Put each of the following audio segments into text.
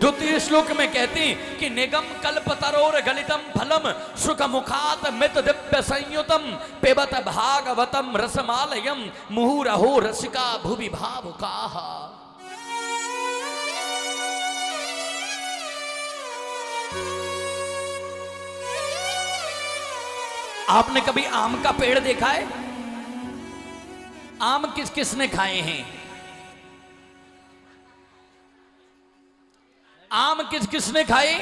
द्वितीय श्लोक में कहती कि निगम कल्पतरोर गलितम फलम सुख मुखात मित दिव्य संयुतम पिबत भागवतम रसमालयम मुहुरहो रसिका भुवि भावुकाः। आपने कभी आम का पेड़ देखा है? आम किस किसने खाए हैं? आम किस किसने खाए?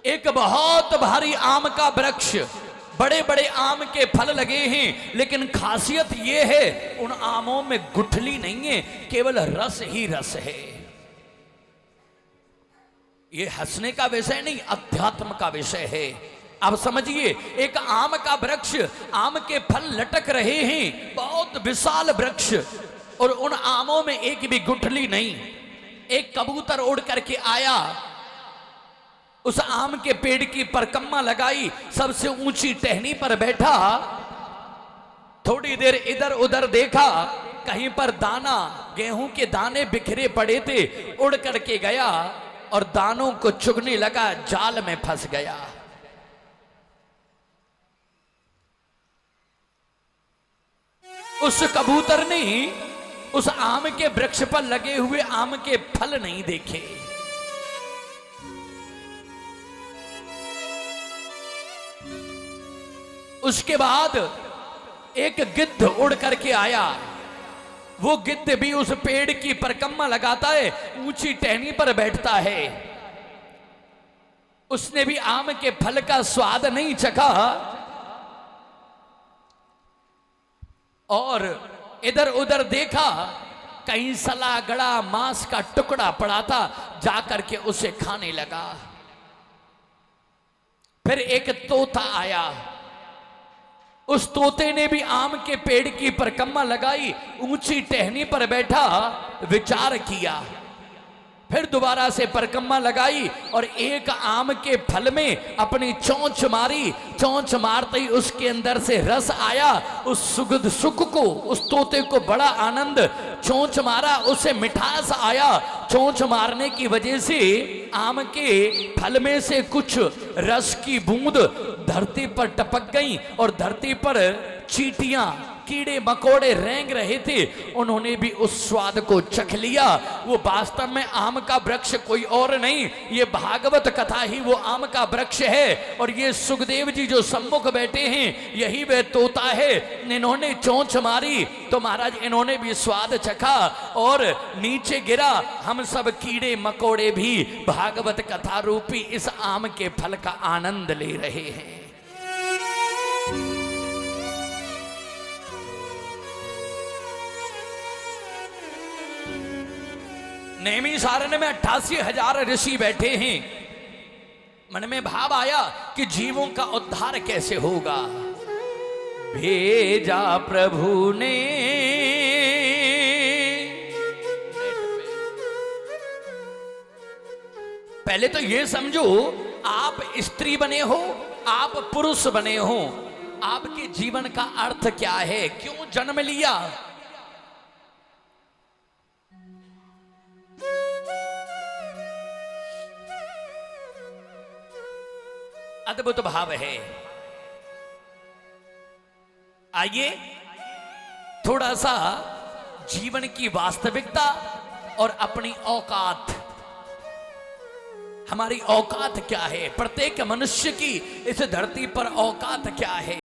एक बहुत भारी आम का वृक्ष, बड़े बड़े आम के फल लगे हैं, लेकिन खासियत यह है उन आमों में गुठली नहीं है, केवल रस ही रस है। ये हंसने का विषय नहीं, अध्यात्म का विषय है। अब समझिए, एक आम का वृक्ष, आम के फल लटक रहे हैं, बहुत विशाल वृक्ष, और उन आमों में एक भी गुठली नहीं। एक कबूतर उड़ करके आया, उस आम के पेड़ की परकम्मा लगाई, सबसे ऊंची टहनी पर बैठा, थोड़ी देर इधर उधर देखा, कहीं पर दाना, गेहूं के दाने बिखरे पड़े थे, उड़ करके गया और दानों को चुगने लगा, जाल में फंस गया। उस कबूतर ने उस आम के वृक्ष पर लगे हुए आम के फल नहीं देखे। उसके बाद एक गिद्ध उड़ करके आया। वो गिद्ध भी उस पेड़ की परकम्मा लगाता है, ऊंची टहनी पर बैठता है। उसने भी आम के फल का स्वाद नहीं चखा और इधर उधर देखा, कहीं सला गड़ा मांस का टुकड़ा पड़ा था, जाकर के उसे खाने लगा। फिर एक तोता आया, उस तोते ने भी आम के पेड़ की परकम्मा लगाई, ऊंची टहनी पर बैठा, विचार किया, फिर दोबारा से परकम्मा लगाई और एक आम के फल में अपनी चोंच मारी। चोंच मारते ही उसके अंदर से रस आया। उस सुगंध सुख को, उस तोते को बड़ा आनंद, चोंच मारा, उसे मिठास आया। चोंच मारने की वजह से आम के फल में से कुछ रस की बूंद धरती पर टपक गई और धरती पर चींटियां, कीड़े मकोड़े रेंग रहे थे, उन्होंने भी उस स्वाद को चख लिया। वो वास्तव में आम का वृक्ष कोई और नहीं, ये भागवत कथा ही वो आम का वृक्ष है। और ये सुखदेव जी जो सम्मुख बैठे हैं, यही वह तोता है। इन्होंने चोंच मारी तो महाराज इन्होंने भी स्वाद चखा और नीचे गिरा। हम सब कीड़े मकोड़े भी भागवत कथा रूपी इस आम के फल का आनंद ले रहे हैं। नेमी सारण्य में 88,000 ऋषि बैठे हैं। मन में भाव आया कि जीवों का उद्धार कैसे होगा। भेजा प्रभु ने, पहले तो ये समझो, आप स्त्री बने हो, आप पुरुष बने हो, आपके जीवन का अर्थ क्या है, क्यों जन्म लिया। अद्भुत भाव है। आइए थोड़ा सा जीवन की वास्तविकता और अपनी औकात, हमारी औकात क्या है, प्रत्येक मनुष्य की इस धरती पर औकात क्या है।